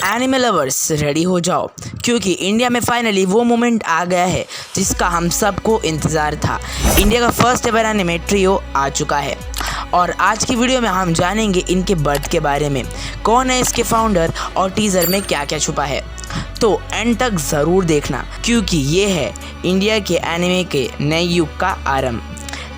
Anime lovers ready हो जाओ, क्योंकि इंडिया में फाइनली वो मोमेंट आ गया है जिसका हम सबको इंतज़ार था। इंडिया का फर्स्ट एवर एनिमे ट्रियो आ चुका है और आज की वीडियो में हम जानेंगे इनके बर्थ के बारे में, कौन है इसके फाउंडर और टीज़र में क्या क्या छुपा है। तो एंड तक ज़रूर देखना, क्योंकि ये है इंडिया के एनिमे के नए युग का आरंभ।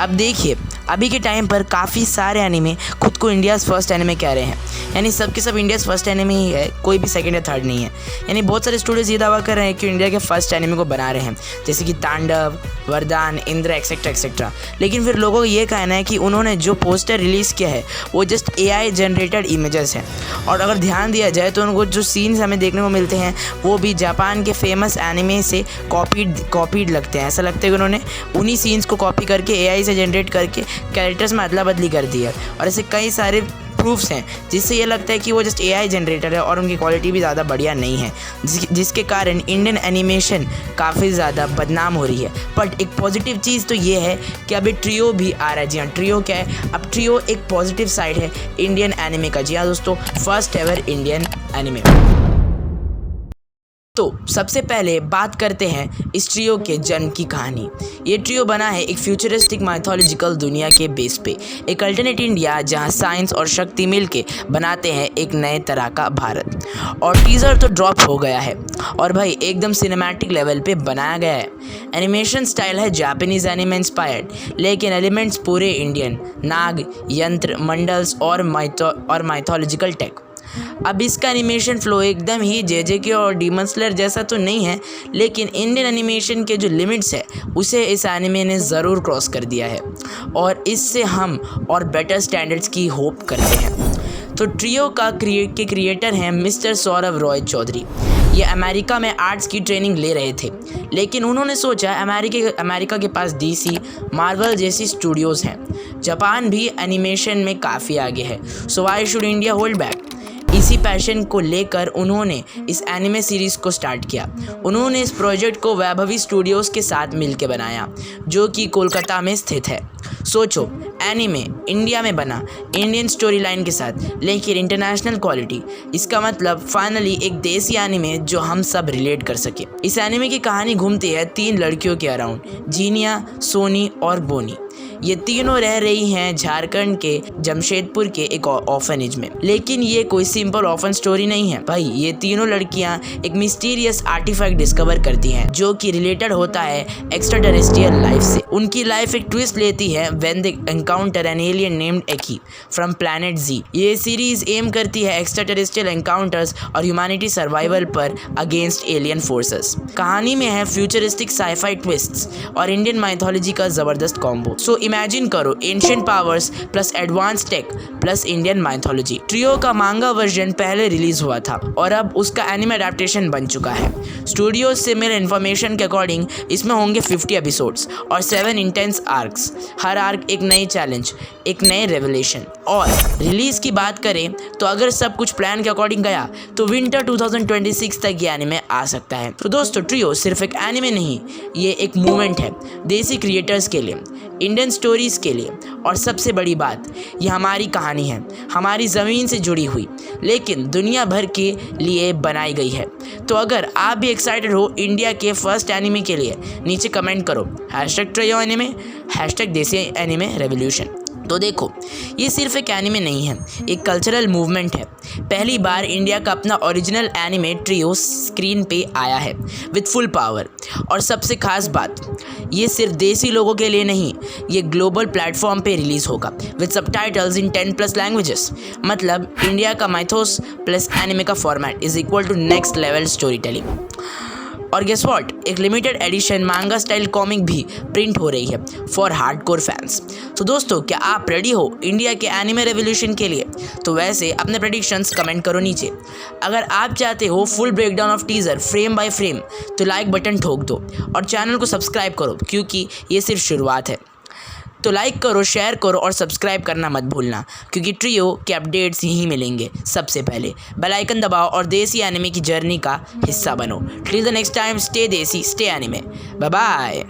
अब देखिए, अभी के टाइम पर काफ़ी सारे एनिमे खुद को इंडियाज़ फर्स्ट एनिमे कह रहे हैं, यानी सब के सब इंडियाज़ फर्स्ट एनिमे ही है, कोई भी सेकंड या थर्ड नहीं है। यानी बहुत सारे स्टूडियोज ये दावा कर रहे हैं कि इंडिया के फर्स्ट एनिमे को बना रहे हैं, जैसे कि तांडव, वरदान, इंद्र एक्सेट्रा एक्सेट्रा। लेकिन फिर लोगों का ये कहना है कि उन्होंने जो पोस्टर रिलीज़ किया है वो जस्ट AI जनरेटेड इमेजेस हैं, और अगर ध्यान दिया जाए तो उनको जो सीन्स हमें देखने को मिलते हैं वो भी जापान के फेमस एनिमे से कॉपीड लगते हैं। ऐसा लगता है कि उन्होंने उन्हीं सीन्स को कॉपी करके AI से जनरेट करके कैरेक्टर्स में अदला बदली कर दी है, और ऐसे कई सारे प्रूफ्स हैं जिससे ये लगता है कि वो जस्ट AI जनरेटर है और उनकी क्वालिटी भी ज़्यादा बढ़िया नहीं है, जिसके कारण इंडियन एनिमेशन काफ़ी ज़्यादा बदनाम हो रही है। बट एक पॉजिटिव चीज़ तो ये है कि अभी ट्रियो भी आ रहा है। जी हाँ, ट्रियो क्या है? अब ट्रियो एक पॉजिटिव साइड है इंडियन एनिमे का। जी हाँ दोस्तों, फर्स्ट एवर इंडियन एनिमे। तो सबसे पहले बात करते हैं इस ट्रियो के जन्म की कहानी। ये ट्रियो बना है एक फ्यूचरिस्टिक माइथोलॉजिकल दुनिया के बेस पे, एक अल्टरनेट इंडिया जहां साइंस और शक्ति मिलके बनाते हैं एक नए तरह का भारत। और टीज़र तो ड्रॉप हो गया है और भाई एकदम सिनेमैटिक लेवल पे बनाया गया है। एनिमेशन स्टाइल है जापानीज़ एनिमे इंस्पायर्ड, लेकिन एलिमेंट्स पूरे इंडियन, नाग, यंत्र, मंडल्स और माइथोलॉजिकल टेक। अब इसका एनिमेशन फ्लो एकदम ही JJK और डीमन स्लेयर जैसा तो नहीं है, लेकिन इंडियन एनिमेशन के जो लिमिट्स है उसे इस एनिमे ने ज़रूर क्रॉस कर दिया है, और इससे हम और बेटर स्टैंडर्ड्स की होप करते हैं। तो ट्रियो का क्रिएटर हैं मिस्टर सौरभ रॉय चौधरी। ये अमेरिका में आर्ट्स की ट्रेनिंग ले रहे थे, लेकिन उन्होंने सोचा अमेरिका के पास DC, मार्वल जैसी स्टूडियोज़ हैं, जापान भी एनिमेशन में काफ़ी आगे है, so why should India hold back. इसी पैशन को लेकर उन्होंने इस एनिमे सीरीज़ को स्टार्ट किया। उन्होंने इस प्रोजेक्ट को वैभवी स्टूडियोज़ के साथ मिलकर बनाया, जो कि कोलकाता में स्थित है। सोचो, एनिमे इंडिया में बना, इंडियन स्टोरी लाइन के साथ, लेकिन इंटरनेशनल क्वालिटी। इसका मतलब फाइनली एक देसी एनिमे जो हम सब रिलेट कर सके। इस एनिमे की कहानी घूमती है 3 लड़कियों के अराउंड, जीनिया, सोनी और बोनी। ये तीनों रह रही हैं झारखंड के जमशेदपुर के एक ऑर्फनेज में। लेकिन ये कोई सिंपल ऑर्फन स्टोरी नहीं है भाई। ये तीनों लड़कियां एक मिस्टीरियस आर्टिफैक्ट डिस्कवर करती हैं, जो कि रिलेटेड होता है एक्स्ट्रा टेरेस्ट्रियल लाइफ से। उनकी लाइफ एक ट्विस्ट लेती है when they encounter an alien named एकी फ्रॉम प्लैनेट Z। ये सीरीज एम करती है एक्स्ट्रा टेरेस्ट्रियल एनकाउंटर्स और ह्यूमैनिटी सर्वाइवल पर अगेंस्ट एलियन फोर्सेस। कहानी में है फ्यूचरिस्टिक साइफाई ट्विस्ट्स और इंडियन माइथोलॉजी का जबरदस्त कॉम्बो। सो इमेजिन करो, ancient powers plus advance tech plus Indian mythology. Trio का मांगा वर्जन पहले रिलीज हुआ था और अब उसका एनिमे अडेप्टेशन बन चुका है। स्टूडियोज से मिले इन्फॉर्मेशन के अकॉर्डिंग इसमें होंगे 50 एपिसोड्स और 7 इंटेंस आर्क्स। हर आर्क एक नई चैलेंज, एक नए रेवलेशन। और रिलीज की बात करें तो अगर सब कुछ प्लान के अकॉर्डिंग गया तो विंटर 2026 तक ये एनिमे आ सकता है। तो दोस्तों, ट्रियो सिर्फ एक एनिमे नहीं, ये एक मूवमेंट है देसी क्रिएटर्स के लिए, इंडियन स्टोरीज़ के लिए, और सबसे बड़ी बात, ये हमारी कहानी है, हमारी ज़मीन से जुड़ी हुई, लेकिन दुनिया भर के लिए बनाई गई है। तो अगर आप भी एक्साइटेड हो इंडिया के फर्स्ट एनिमे के लिए, नीचे कमेंट करो #ट्रियो एनिमे, #देसी एनिमे रेवोल्यूशन। तो देखो, ये सिर्फ एक एनिमे नहीं है, एक कल्चरल मूवमेंट है। पहली बार इंडिया का अपना ओरिजिनल एनिमे ट्रियो स्क्रीन पे आया है विद फुल पावर। और सबसे खास बात, ये सिर्फ देसी लोगों के लिए नहीं, ये ग्लोबल प्लेटफॉर्म पे रिलीज़ होगा विद सबटाइटल्स इन 10+ लैंग्वेजेस। मतलब इंडिया का माइथोस प्लस एनिमे का format is equal to next level storytelling. और गेस व्हाट, एक limited edition manga style comic भी प्रिंट हो रही है फॉर हार्डकोर फैंस। तो दोस्तों, क्या आप रेडी हो इंडिया के एनिमे रेवोल्यूशन के लिए? तो वैसे अपने प्रेडिक्शंस कमेंट करो नीचे। अगर आप चाहते हो full breakdown of teaser frame by frame, तो लाइक बटन ठोक दो और चैनल को सब्सक्राइब करो, क्योंकि ये सिर्फ शुरुआत है। तो लाइक करो, शेयर करो और सब्सक्राइब करना मत भूलना, क्योंकि ट्रियो के अपडेट्स यहीं मिलेंगे सबसे पहले। बेल आइकन दबाओ और देसी एनिमे की जर्नी का हिस्सा बनो। Till the next time, stay desi, stay anime. Bye bye.